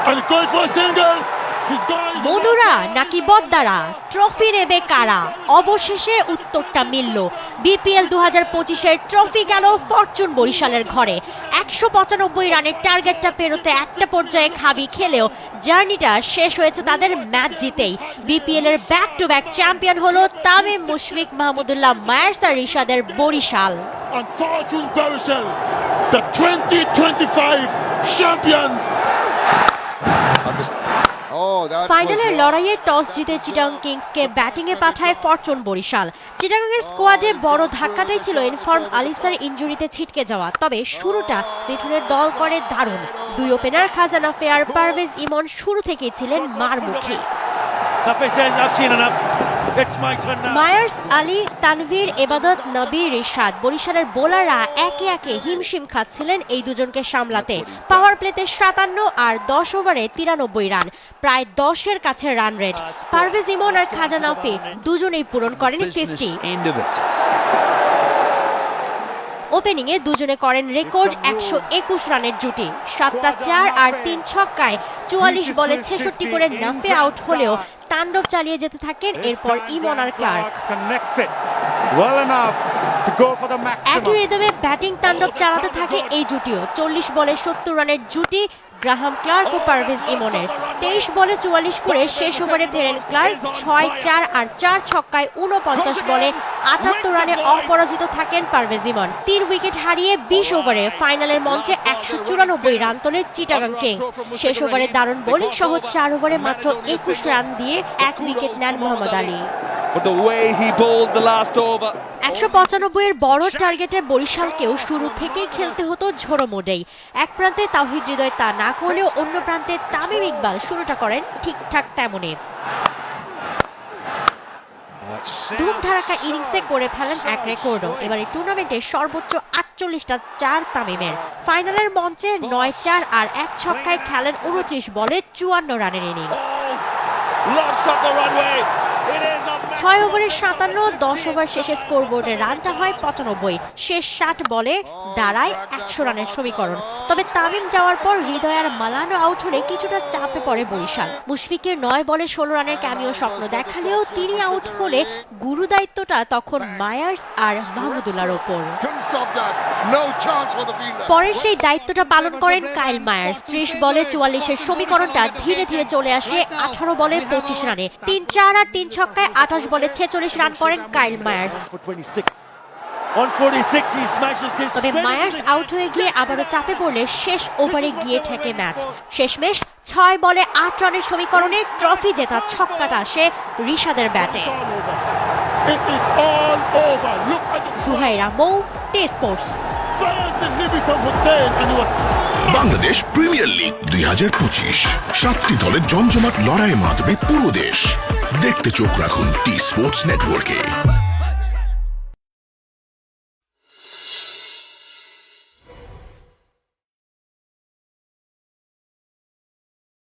And going for a single. মনুরা নাকি বদ্দারা, trophy নেবে কারা? অবশেষে উত্তরটা মিলল। বিপিএল 2025-এর ট্রফি গেল ফরচুন বরিশালের ঘরে। 195 রানের টার্গেটটা পেরোতে একটা পর্যায়ে খাবি খেলেও জার্নিটা শেষ হয়েছে তাদের ম্যাচ জিতেই। বিপিএল এর ব্যাক টু ব্যাক চ্যাম্পিয়ন হলো তামিম, মুশফিক, মাহমুদুল্লাহ, মায়ার্স আর রিশাদের Barishal. And Fortune Barishal, the 2025 champions. ফাইনালের লড়াইয়ে টস জিতে চিটাগং কিংসকে ব্যাটিংয়ে পাঠায় ফরচুন বরিশাল। চিটাগংয়ের স্কোয়াডে বড় ধাক্কাটাই ছিল ইনফর্ম আলিসার ইনজুরিতে ছিটকে যাওয়া। তবে শুরুটা মিঠুনের দল করে দারুণ। দুই ওপেনার খাজানা ফেয়ার, পারভেজ ইমন শুরু থেকেই ছিলেন মারমুখী। মায়ার্স, আলী, তানভীর, এবাদত, নবী, রিশাদ, বরিশালের বোলাররা একে একে হিমশিম খাচ্ছিলেন এই দুজনকে সামলাতে। পাওয়ার প্লেতে 57 আর 10 ওভারে 93 রান, প্রায় 10-এর কাছে রান রেট। পারভেজ ইমন আর খাজানা ফেয়ার দুজনেই পূরণ করেন 50। ওপেনিংয়ে দুজনে করেন রেকর্ড 121 রানের জুটি। 7টা 4 আর 3 ছক্কায় 44 বলে 66 করে নাফে আউট হলেও তাণ্ডব চালিয়ে যেতে থাকেন এরপর ইমন আর ক্লার্ক। একই রিদমে ব্যাটিং তাণ্ডব চালাতে থাকে এই জুটিও। 40 বলে 70 রানের জুটি গ্রাহাম ক্লার্ক ও পারভেজ ইমনের। 23 বলে 44 করে শেষ ওভারে ফেরেন ক্লার্ক। 6, 4 আর 4 ছক্কায় 49 বলে 78 রানে অপরাজিত থাকেন পারভেজ ইমন। 3 উইকেট হারিয়ে 20 ওভারে ফাইনালের মঞ্চে 194 রান তোলে চিটাগং কিংস। শেষ ওভারে দারুণ বোলিং সহ 4 ওভারে মাত্র 21 রান দিয়ে 1 উইকেট নেন মোহাম্মদ আলী। 195 এর বড় টার্গেটে বরিশালকেও শুরু থেকেই খেলতে হতো ঝোড়ো মোডেই। এক প্রান্তে তাওহিদ হৃদয় তা না করলেও অন্য প্রান্তে তামিম ইকবাল শুরুটা করেন ঠিকঠাক তেমনই। ধুমধারাক্কা ইনিংসে করে ফেলেন এক রেকর্ডও। এবার এই টুর্নামেন্টে সর্বোচ্চ 48টা 4 তামিমের। ফাইনালের মঞ্চে 9, 4 আর 1 ছক্কায় খেলেন 29 বলে 54 রানের ইনিংস। 6 ওভারে 57, 10 ওভার শেষে স্কোরবোর্ডে রানটা হয় 95। শেষ 60 বলে দাঁড়ায় 100 রানের সমীকরণ। তবে তামিম যাওয়ার পর হৃদয় আর মালানো আউট হলে কিছুটা চাপে পড়ে বরিশাল। মুশফিকের 9 বলে 16 রানের ক্যামিও স্বপ্ন দেখালেও তিনি আউট হলে গুরু দায়িত্বটা তখন মায়ার্স আর মাহমুদুল্লাহর ওপর। পরের সেই দায়িত্বটা পালন করেন কাইল মায়ার্স। 30 বলে 44-এর সমীকরণটা ধীরে ধীরে চলে আসে 18 বলে 25 রানে। 3, 4 আর 3 ছক্কায় 28 বলে 46 রান করেন কাইল মায়ার্স। তবে মায়ার্স আউট হয়ে গিয়ে আবারও চাপে পড়লে শেষ ওভারে গিয়ে ঠেকে ম্যাচ। শেষমেশ 6 বলে 8 রানের সমীকরণে ট্রফি জেতা ছক্কাটা আসে রিশাদের ব্যাটে। সুহাইরা মৌ, T Sports. Bangladesh premier league 2025, 7টি দলের জমজমাট লড়াইয়ের মাধ্যমে পুরো দেশ দেখতে চোখ রাখুন টি স্পোর্টস নেটওয়ার্কে।